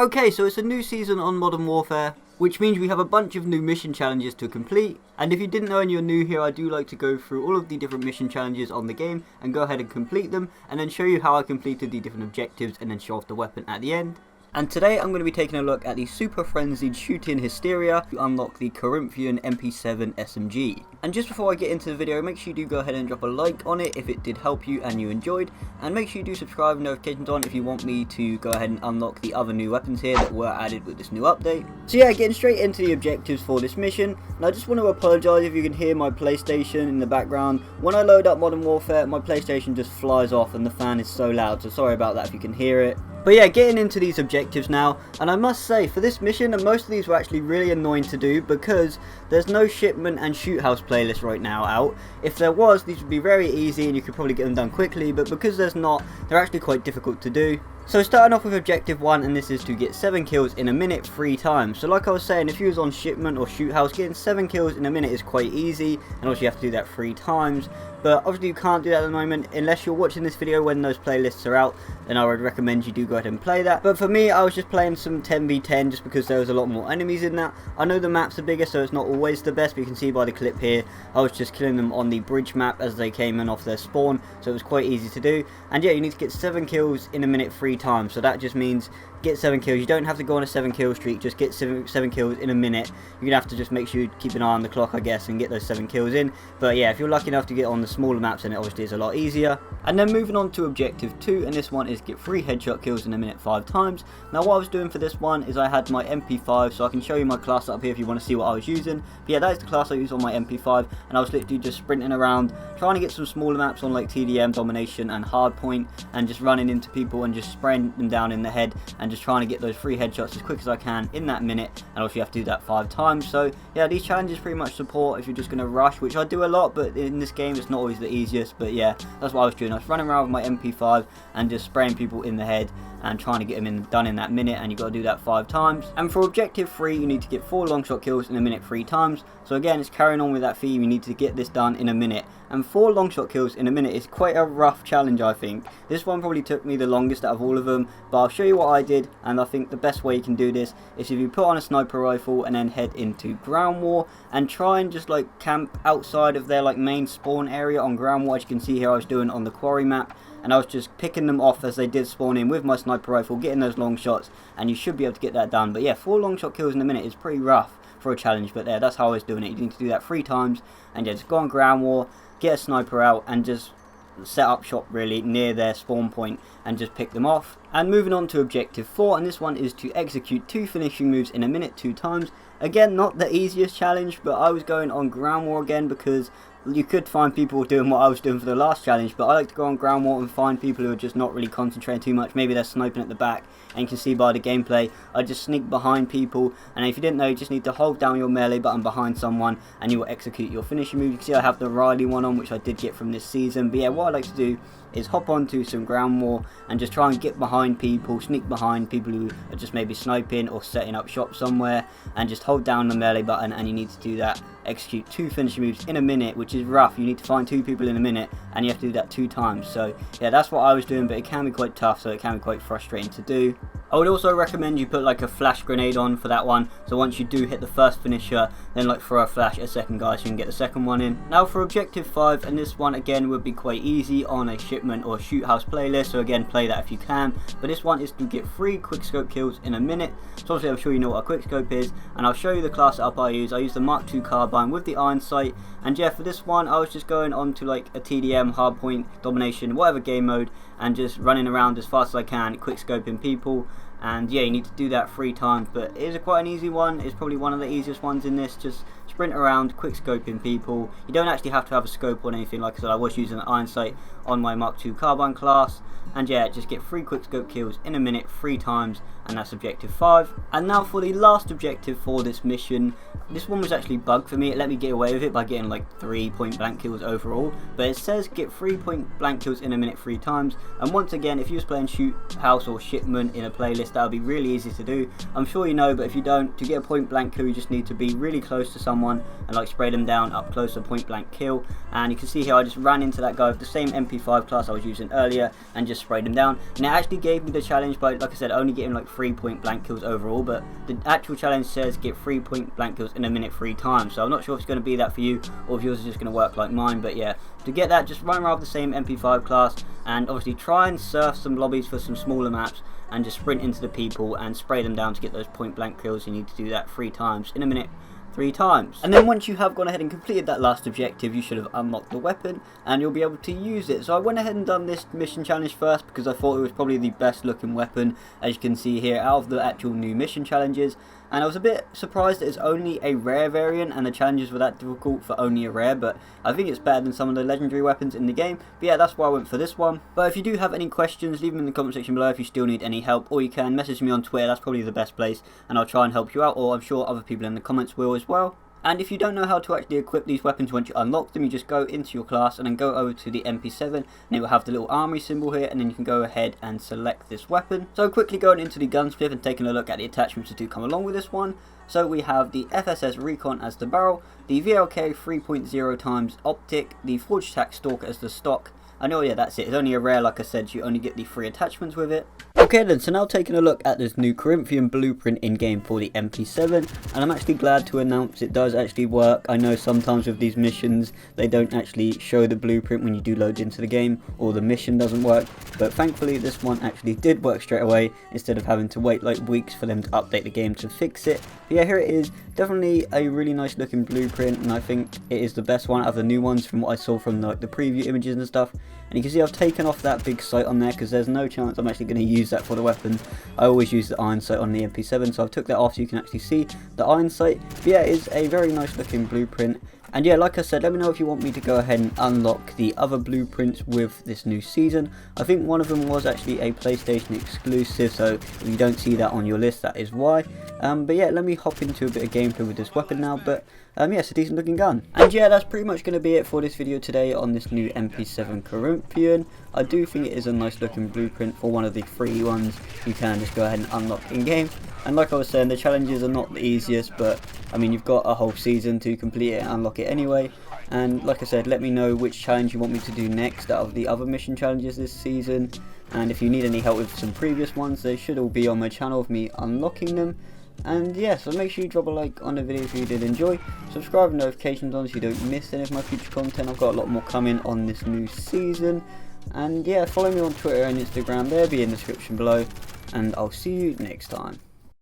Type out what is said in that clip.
Okay, so it's a new season on Modern Warfare, which means we have a bunch of new mission challenges to complete. And if you didn't know and you're new here, I do like to go through all of the different mission challenges on the game and go ahead and complete them, and then show you how I completed the different objectives and then show off the weapon at the end. And today I'm going to be taking a look at the Super Frenzied Shooting Hysteria to unlock the Corinthian MP7 SMG. And just before I get into the video, make sure you do go ahead and drop a like on it if it did help you and you enjoyed. And make sure you do subscribe and notifications on if you want me to go ahead and unlock the other new weapons here that were added with this new update. So yeah, getting straight into the objectives for this mission. And I just want to apologise if you can hear my PlayStation in the background. When I load up Modern Warfare, my PlayStation just flies off and the fan is so loud, so sorry about that if you can hear it. But yeah, getting into these objectives now, and I must say, for this mission, and most of these were actually really annoying to do because there's no shipment and shoot house playlist right now out. If there was, these would be very easy and you could probably get them done quickly, but because there's not, they're actually quite difficult to do. So starting off with objective 1, and this is to get 7 kills in a minute 3 times. So like I was saying, if you was on shipment or shoot house, getting 7 kills in a minute is quite easy, and also you have to do that 3 times. But obviously you can't do that at the moment unless you're watching this video when those playlists are out, then I would recommend you do go ahead and play that. But for me, I was just playing some 10v10 just because there was a lot more enemies in that. I know the maps are bigger, so it's not always the best, but you can see by the clip here, I was just killing them on the bridge map as they came in off their spawn, so it was quite easy to do. And yeah, you need to get 7 kills in a minute 3 times, so that just means get 7 kills. You don't have to go on a 7 kill streak, just get 7 kills in a minute. You're gonna have to just make sure you keep an eye on the clock, I guess, and get those 7 kills in. But yeah, if you're lucky enough to get on the smaller maps, then it obviously is a lot easier. And then moving on to objective 2, and this one is get 3 headshot kills in a minute 5 times. Now what I was doing for this one is I had my MP5, so I can show you my class up here if you want to see what I was using. But yeah, that is the class I use on my MP5, and I was literally just sprinting around, trying to get some smaller maps on like TDM, Domination and Hardpoint, and just running into people and just spraying them down in the head, and just trying to get those 3 headshots as quick as I can in that minute. And also you have to do that 5 times. So yeah, these challenges pretty much support if you're just going to rush, which I do a lot, but in this game it's not always the easiest. But yeah, that's what I was doing. I was running around with my MP5 and just spraying people in the head and trying to get them done in that minute, and you got to do that 5 times. And for objective 3, you need to get 4 long shot kills in a minute 3 times. So again, it's carrying on with that theme. You need to get this done in a minute, and 4 long shot kills in a minute is quite a rough challenge, I think. This one probably took me the longest out of all of them, but I'll show you what I did. And I think the best way you can do this is if you put on a sniper rifle and then head into ground war and try and just like camp outside of their like main spawn area on ground war, as you can see here I was doing on the quarry map. And I was just picking them off as they did spawn in with my sniper rifle, getting those long shots, and you should be able to get that done. But yeah, 4 long shot kills in a minute is pretty rough for a challenge, but there, that's how I was doing it. You need to do that 3 times, and yeah, just go on ground war, get a sniper out, and just set up shop really near their spawn point and just pick them off. And moving on to objective 4, and this one is to execute 2 finishing moves in a minute 2 times. Again, not the easiest challenge, but I was going on ground war again because you could find people doing what I was doing for the last challenge, but I like to go on ground war and find people who are just not really concentrating too much. Maybe they're sniping at the back, and you can see by the gameplay, I just sneak behind people, and if you didn't know, you just need to hold down your melee button behind someone, and you will execute your finishing move. You can see I have the Riley one on, which I did get from this season. But yeah, what I like to do is hop onto some ground war and just try and get behind people, sneak behind people who are just maybe sniping or setting up shop somewhere, and just hold down the melee button, and you need to do that. Execute 2 finishing moves in a minute, which is rough. You need to find 2 people in a minute, and you have to do that 2 times. So yeah, that's what I was doing, but it can be quite tough, so it can be quite frustrating to do. I would also recommend you put like a flash grenade on for that one, so once you do hit the first finisher, then like throw a flash at a second guy so you can get the second one in. Now for objective 5, and this one again would be quite easy on a shipment or shoot house playlist, so again play that if you can. But this one is to get 3 quickscope kills in a minute. So obviously I'm sure you know what a quickscope is, and I'll show you the class setup I use. I use the Mark II carbine with the iron sight, and yeah, for this one I was just going on to like a TDM, hardpoint, domination, whatever game mode, and just running around as fast as I can, quickscoping people. And yeah, you need to do that 3 times, but it is quite an easy one. It's probably one of the easiest ones in this. Just sprint around, quick scoping people. You don't actually have to have a scope or anything. Like I said, I was using an iron sight on my Mark II carbine class. And yeah, just get 3 quick scope kills in a minute 3 times, and that's objective 5. And now for the last objective for this mission. This one was actually bugged for me. It let me get away with it by getting like 3 point blank kills overall, but it says get 3 point blank kills in a minute 3 times. And once again, if you was playing shoot house or shipment in a playlist, that would be really easy to do. I'm sure you know, but if you don't, to get a point blank kill, you just need to be really close to someone and like spray them down up close to point blank kill. And you can see here I just ran into that guy with the same MP5 MP5 class I was using earlier and just sprayed them down, and it actually gave me the challenge by, like I said, only getting like 3 point blank kills overall, but the actual challenge says get 3 point blank kills in a minute 3 times, so I'm not sure if it's going to be that for you or if yours is just going to work like mine. But yeah, to get that, just run around the same MP5 class and obviously try and surf some lobbies for some smaller maps and just sprint into the people and spray them down to get those point blank kills. You need to do that 3 times in a minute 3 times. And then once you have gone ahead and completed that last objective, you should have unlocked the weapon and you'll be able to use it. So I went ahead and done this mission challenge first because I thought it was probably the best looking weapon, as you can see here, out of the actual new mission challenges. And I was a bit surprised that it's only a rare variant and the challenges were that difficult for only a rare, but I think it's better than some of the legendary weapons in the game. But yeah, that's why I went for this one. But if you do have any questions, leave them in the comment section below if you still need any help, or you can message me on Twitter. That's probably the best place and I'll try and help you out, or I'm sure other people in the comments will as well. And if you don't know how to actually equip these weapons once you unlock them, you just go into your class and then go over to the MP7 and it will have the little armory symbol here, and then you can go ahead and select this weapon. So quickly going into the gunsmith and taking a look at the attachments that do come along with this one. So we have the FSS Recon as the barrel, the VLK 3.0 times optic, the Forge Attack Stalker as the stock. I know, yeah, that's it. It's only a rare, like I said, so you only get the 3 attachments with it. Okay then, so now taking a look at this new Corinthian blueprint in-game for the MP7, and I'm actually glad to announce it does actually work. I know sometimes with these missions, they don't actually show the blueprint when you do load into the game, or the mission doesn't work, but thankfully this one actually did work straight away, instead of having to wait like weeks for them to update the game to fix it. But yeah, here it is. Definitely a really nice looking blueprint, and I think it is the best one out of the new ones from what I saw from the preview images and stuff. And you can see I've taken off that big sight on there because there's no chance I'm actually going to use that for the weapon. I always use the iron sight on the MP7, so I've took that off so you can actually see the iron sight. But yeah, it is a very nice looking blueprint. And yeah, like I said, let me know if you want me to go ahead and unlock the other blueprints with this new season. I think one of them was actually a PlayStation exclusive, so if you don't see that on your list, that is why. But yeah, let me hop into a bit of gameplay with this weapon now. But yeah, it's a decent looking gun. And yeah, that's pretty much going to be it for this video today on this new MP7 Corinthian. I do think it is a nice looking blueprint for one of the free ones you can just go ahead and unlock in game. And like I was saying, the challenges are not the easiest, but I mean, you've got a whole season to complete it and unlock it anyway. And like I said, let me know which challenge you want me to do next out of the other mission challenges this season. And if you need any help with some previous ones, they should all be on my channel of me unlocking them. And yeah, so make sure you drop a like on the video if you did enjoy. Subscribe with notifications on so you don't miss any of my future content. I've got a lot more coming on this new season. And yeah, follow me on Twitter and Instagram, they'll be in the description below. And I'll see you next time.